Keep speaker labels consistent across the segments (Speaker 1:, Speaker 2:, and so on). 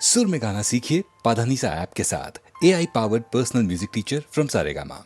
Speaker 1: सुर में गाना सीखिए पाधानीसा ऐप के साथ। AI powered personal music teacher from Saregama.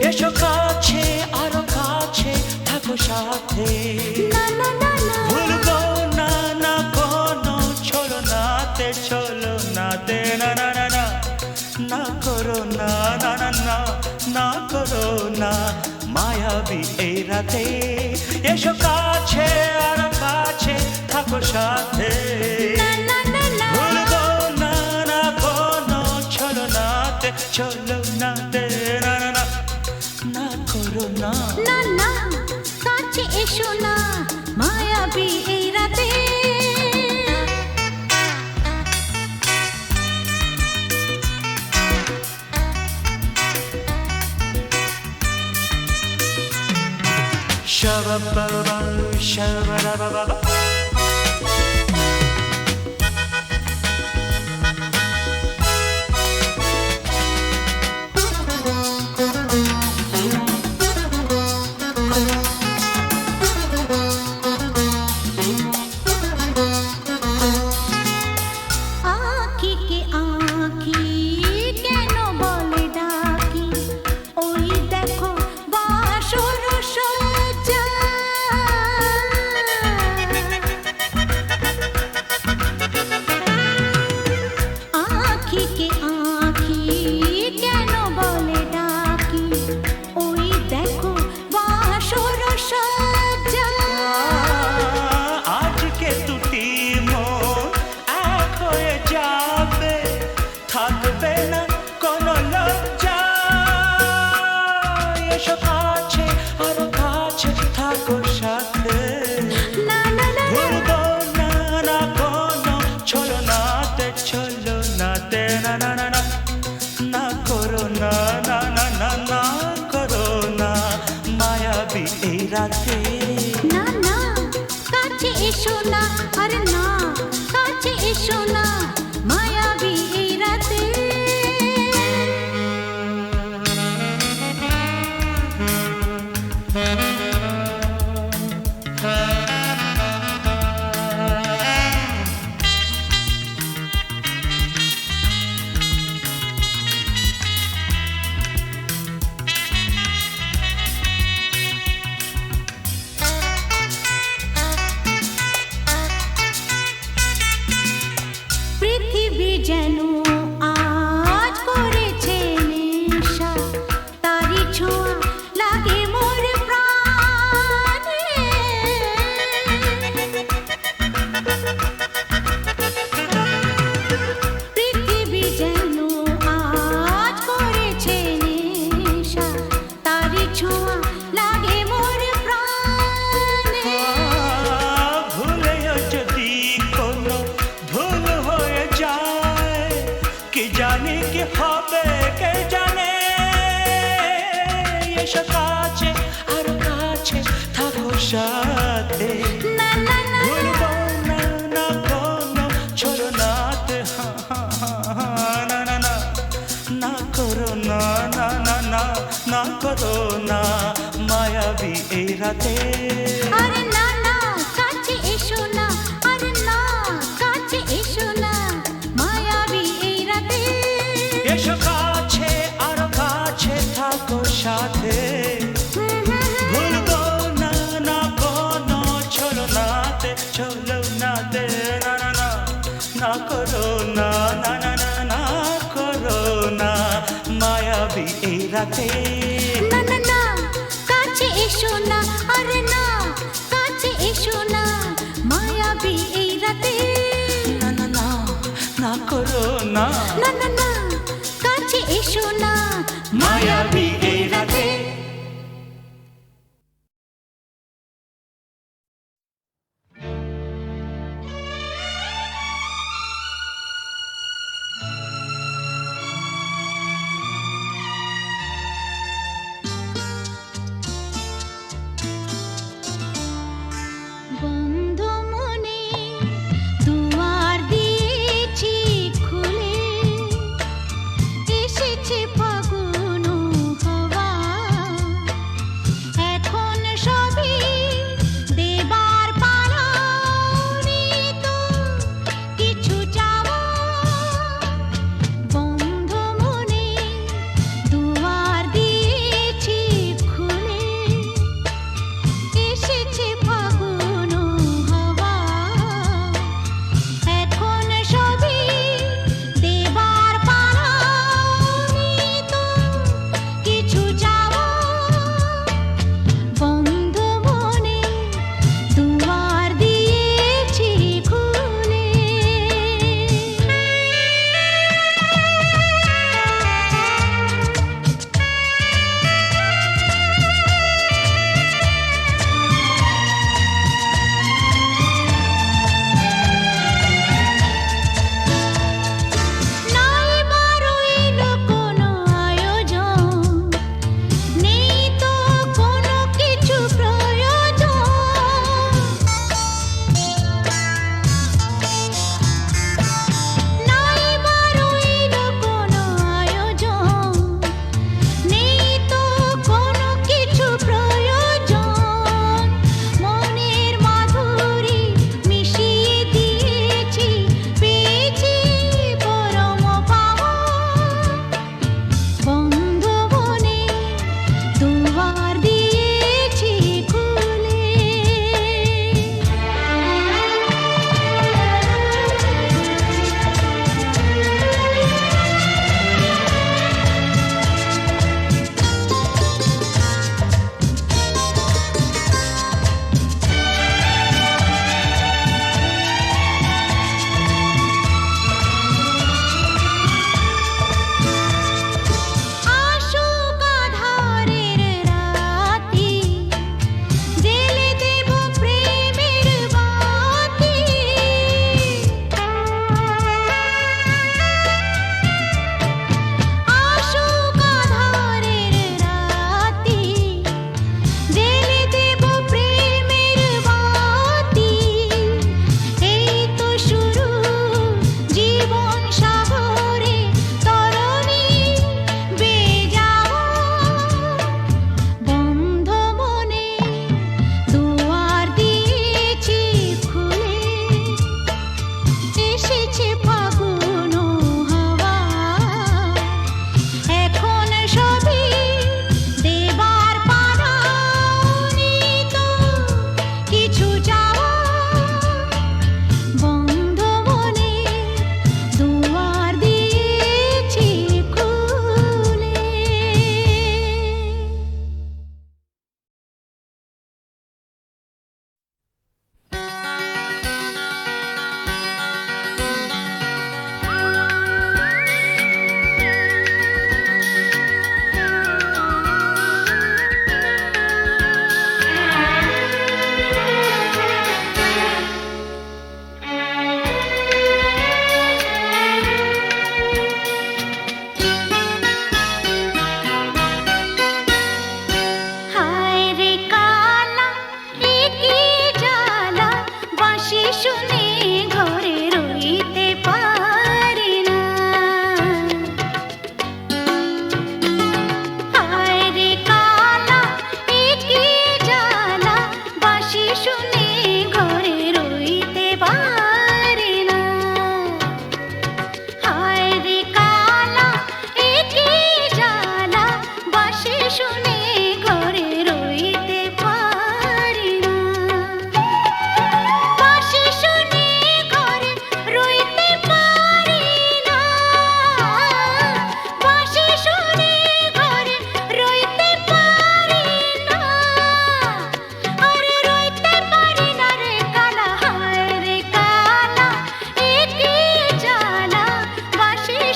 Speaker 2: এসো কাছে আরো কাছে থাকো সাথে ভুলবো না না কোনো চলো নাতে না না না না না করো না না না না না করো না মায়াবী এই রাতে এসো কাছে আরো কাছে থাকো সাথে ভুলবো না না কোনো চলো নাতে না না না না করো না
Speaker 3: না না কাছে এসো না মায়াবী এই রাতে
Speaker 2: Shabba-ba-ba, shabba-da-ba-ba-ba.
Speaker 3: না না কাছে এসো না আরে না কাছে এসো না মায়াবী এই রাতে যেন আজ করেছে নেশা তারি ছোঁয়া লাগে মোর প্রাণে পৃথিবী যেন আজ করেছে নেশা তারি ছোঁয়া লাগে মোর প্রাণে
Speaker 2: ভুলেও যদি কোনো ভুল হয়ে যায় কি জানি কি হবে কে জানে এসো কাছে আরো কাছে থাকো সাথে ভুলবো না না কোনো চলো নাতে না না না না করো না না না না না করো না মায়াবী এই রাতে
Speaker 3: আরে না না কাছে এসো না আরে না কাছে এসো না মায়াবী এই রাতে
Speaker 2: এসো কাছে আরো কাছে থাকো সাথে ভুলবো না না কোনো চলো নাতে না না না না করো না না না না না করো না মায়াবী এই রাতে
Speaker 3: না না না কাছে এসো না আরে না কাছে এসো না মায়াবী এই রাতে
Speaker 2: না না না করো না,
Speaker 3: না না না কাছে এসো না
Speaker 2: মায়াবী এই রাতে।
Speaker 3: বন্ধ মনে দুয়ার দিয়েছি খুলে, এসেছে ফাগুন হাওয়া, এখন সবই দেবার পালা, তো কিছু চাওয়া। বন্ধ মনে দুয়ার দিয়েছি খুলে, এসেছে ফাগুন হাওয়া, এখন সবই দেবার পালা, তো কিছু চাওয়া। বন্ধ মনে দুয়ার দিয়েছি খুলে। নাই বারইল কোনো আয়োজন, নেই তো কোনো কিছু প্রয়োজন। নাই বারইল কোনো আয়োজন, নেই তো কোনো কিছু প্রয়োজন। মনের মাধুরী মিশিয়ে দিয়েছি, পেয়েছি পরম পাওয়া। বন্ধ মনে দুয়ার দিয়েছি খুলে। আসুক আধারের রাতি, জেলে দেব প্রেমের বাতি। আসুক আধারের রাতি, জেলে দেব প্রেমের বাতি। এই তো শুরু জীবন সাগরে তরণী বেয়ে যাওয়া। বন্ধ মনে দুয়ার দিয়েছি খুলে, এসেছে ফাগুন হাওয়া, এখন সবই দেবার পালা, তো কিছু চাওয়া। বন্ধ মনে দুয়ার দিয়েছি খুলে।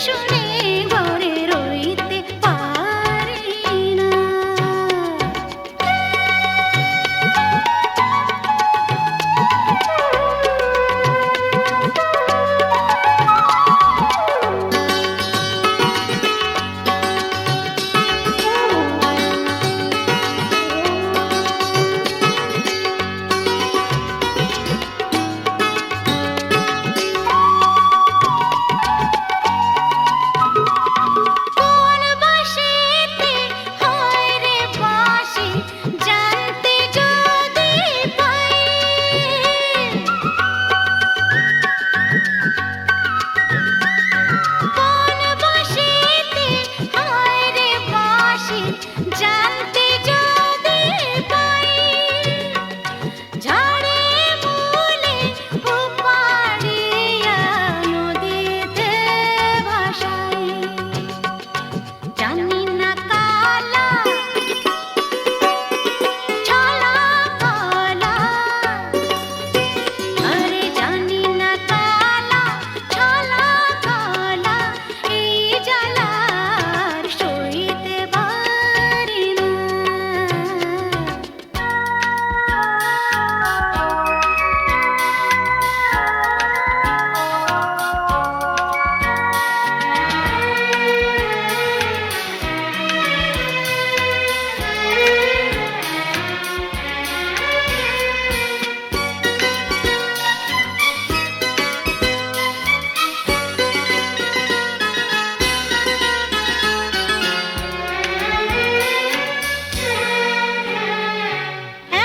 Speaker 3: শুনে ঘরে রইতে পারি না। কোন বাঁশিতে হয় রে বাঁশি জানতে যদি পাই, কোন বাঁশিতে হয় রে বাঁশি জানতে যদি পাই, ঝাড়ে মূলে উপাড়িয়া নদীতে ভাসাই, জানি না কালা ছলা কলা, আরে জানি না কালা ছলা কলা, এই জ্বালার সইতে পারি না।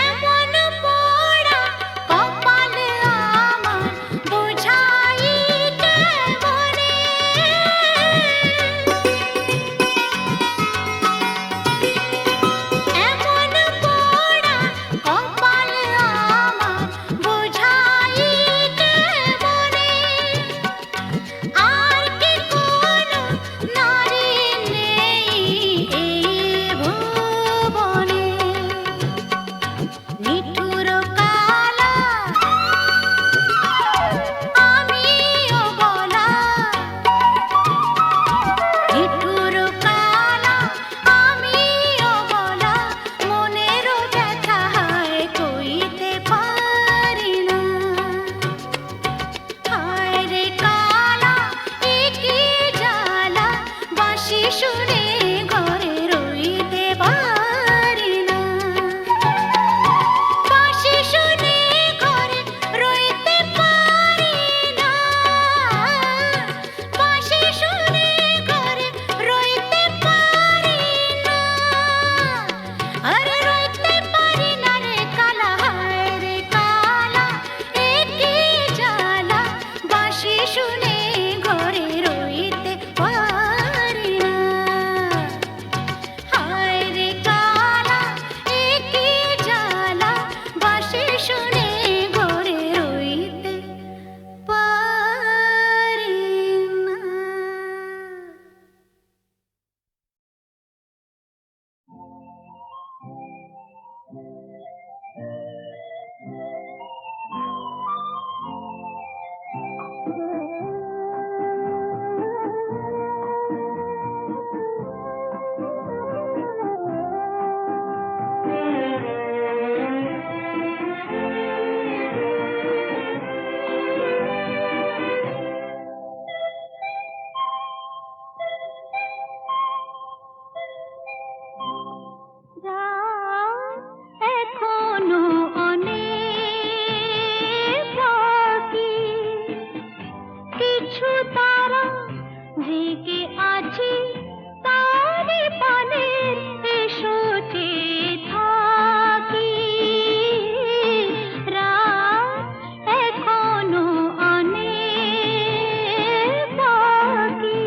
Speaker 3: এমন পোড়া কপাল আমার বোঝাই কেমনে, এমন পোড়া কপাল আমার বোঝাই কেমনে, আর কি কোনো নারী নেই এই ভুবনে, নিঠুর কালা আমিও বলা, নিঠুর কালা আমিও বলা, মনের ব্যথায় কইতে পারি না। হায় রে কালা এ কি জ্বালা, বাঁশি শুনে ঘরে রইতে পারি না। বাঁশি শুনে ঘরে রইতে পারি না, বাঁশি শুনে ঘরে রইতে পারি না, আরে রইতে পারি না রে কালা, হায় রে কালা এ কি জ্বালা, বাঁশি শুনে ঘরে রইতে পারি না, হায় রে কালা এ কি জ্বালা, বাঁশি শুনে ঘরে রইতে পারি না। এখনো অনেক বাকি, কিছু তারা জেগে আছে তারে পানে, এসো চেয়ে থাকি, রাত এখনো অনেক বাকি।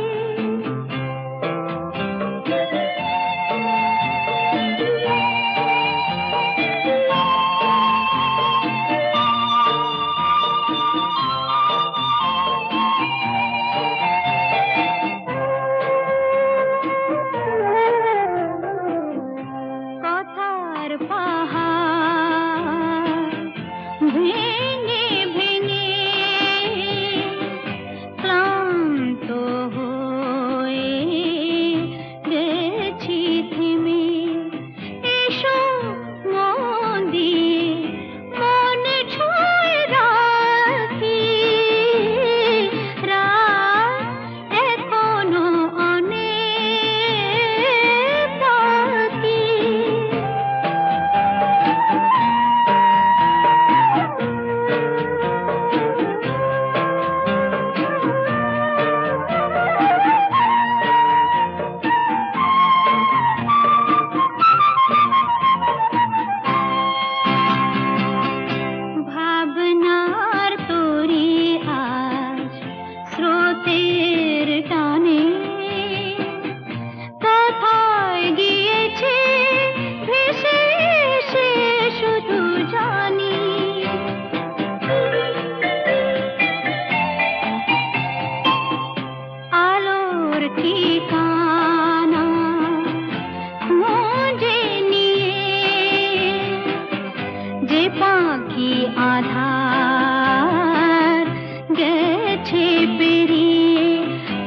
Speaker 3: গেছে পেরিয়ে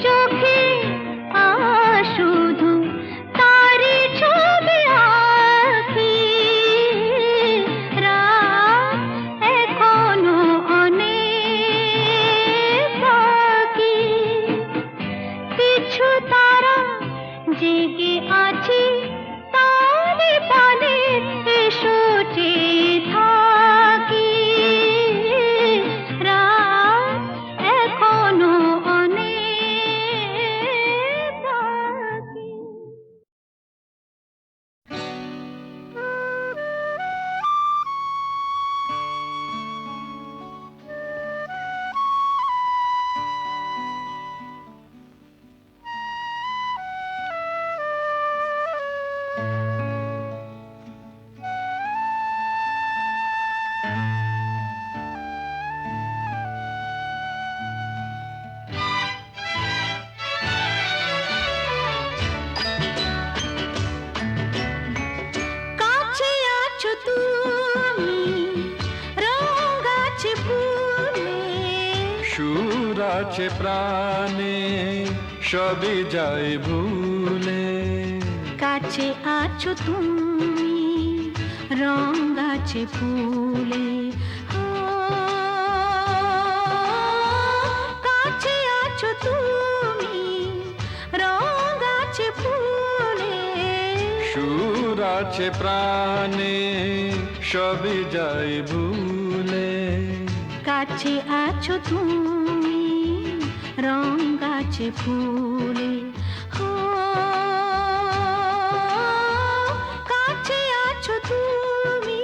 Speaker 3: চোখে শুধু তারি ছবি আঁকি রাত এখনো অনেক বাকি কিছু তারা জেগে আছে তারে পানে এসো চেয়ে থাকি রাত এখনো অনেক বাকি কাছে আছো তুমি রঙ আছে ফুলে
Speaker 4: সুর আছে প্রাণে সবই যায় ভুলে
Speaker 3: কাছে আছো তুমি রঙ আছে ফুলে কাছে আছো তুমি রঙ আছে ফুলে
Speaker 4: সুর আছে প্রাণে সবই যায় ভুলে
Speaker 3: কাছে আছো তুমি রঙ আছে ফুলে কাছে আছো তুমি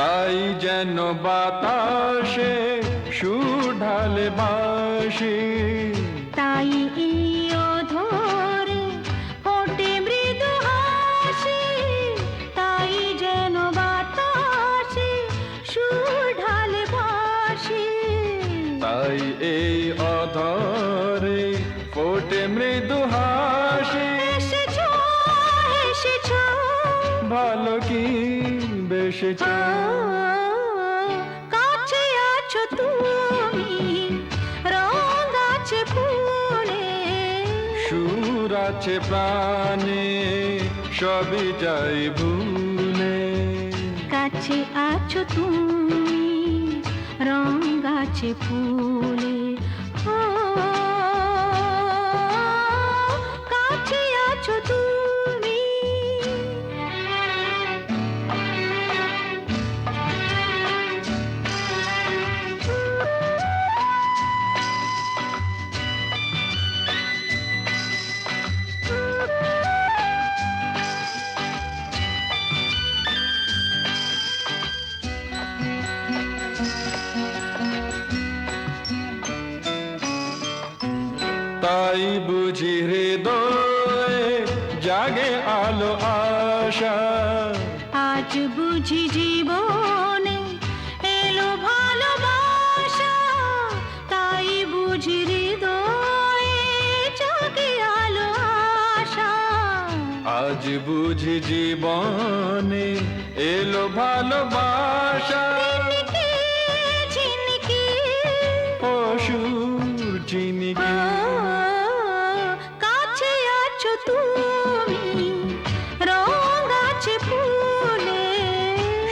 Speaker 4: তাই যেন বাতাসে সুর ঢালে বাঁশি
Speaker 3: তাই এই অধরে ফোটে মৃদু হাসি তাই যেন বাতাসে সুর ঢালে বাঁশি
Speaker 4: তাই এই অধরে ফোটে মৃদু হাসি
Speaker 3: এসেছো এসেছো
Speaker 4: ভালো কি বেশেছ
Speaker 3: কাছে আছো তুমি রঙ আছে ফুলে
Speaker 4: সুর আছে প্রাণে সবই যায় ভুলে
Speaker 3: কাছে আছো তুমি রঙ আছে ফুলে কাছে আছো তুমি
Speaker 4: তাই বুঝি হৃদয়ে জাগে আলো আশা
Speaker 3: আজ বুঝি জীবনে এলো ভালোবাসা তাই বুঝি হৃদয়ে জাগে আলো আশা
Speaker 4: আজ বুঝি জীবনে এলো ভালোবাসা
Speaker 3: ঝিনকে ঝিনকে
Speaker 4: অসুর চিনিকে
Speaker 3: কাছে আছো তুমি রঙ আছে ফুলে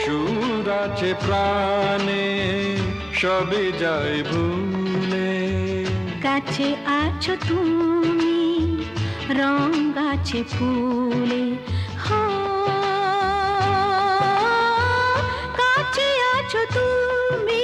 Speaker 4: সুর আছে প্রাণে সবই যায় ভুলে
Speaker 3: কাছে আছো তুমি রঙ আছে ফুলে কাছে আছো তুমি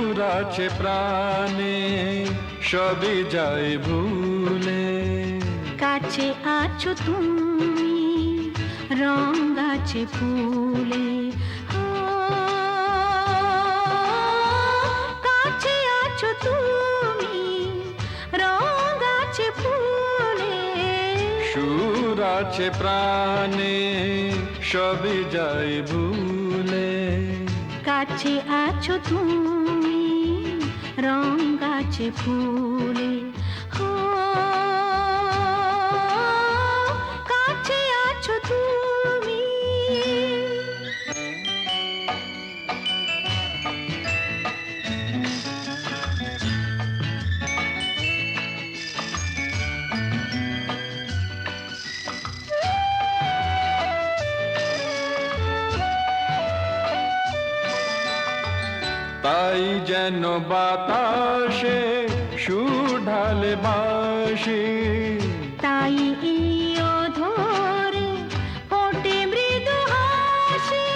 Speaker 4: সুর আছে প্রাণে সবই যায় ভুলে
Speaker 3: কাছে আছো তুমি রং গাছে ফুলে ও, কাছে আছো তুমি রং গাছে ফুলে
Speaker 4: সুর আছে প্রাণে সবই যায় ভুলে
Speaker 3: কাছে আছো তুমি রং গাছে ফুলে ও, কাছে আছো তুমি
Speaker 4: তাই যেন বাতাসে সুর ঢালে বাঁশি
Speaker 3: তাই এই অধরে ফোটে মৃদু হাসি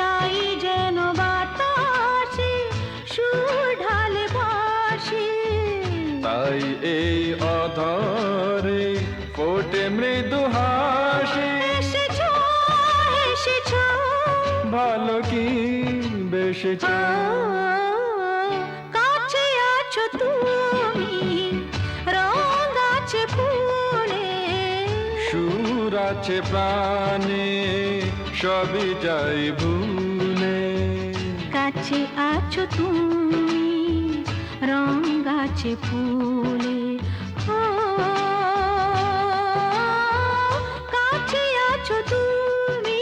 Speaker 3: তাই যেন বাতাসে সুর ঢালে বাঁশি
Speaker 4: তাই এই অধরে ফোটে মৃদু হাসি
Speaker 3: এসেছো এসেছো
Speaker 4: ভালো কি বেশেছ
Speaker 3: কাছে আছো তুমি রং গাছে ফুলে
Speaker 4: সুর আছে প্রাণে সবই যাই ভুলে
Speaker 3: কাছে আছো তুমি রং গাছে ফুলে ও, কাছে আছো তুমি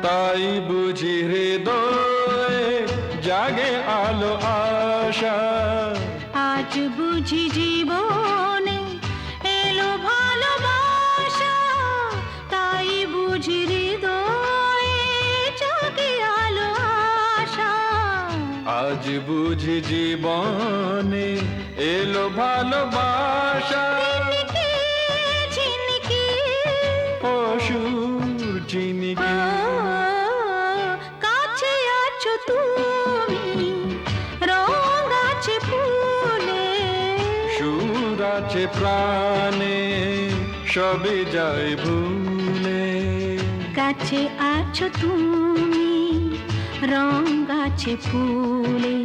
Speaker 4: তাই বুঝি হৃদয়ে জাগে আলো আশা
Speaker 3: আজ বুঝি জীবনে এলো ভালোবাসা তাই বুঝি হৃদয়ে জাগে আলো আশা
Speaker 4: আজ বুঝি জীবনে এলো ভালোবাসা
Speaker 3: ঝিনকে ঝিনকে
Speaker 4: অসুর চিনিকে
Speaker 3: কাছে আছো তুমি রং গাছে ফুলে
Speaker 4: সুর আছে প্রাণে সবই যায় ভুলে
Speaker 3: কাছে আছো তুমি রং গাছে ফুলে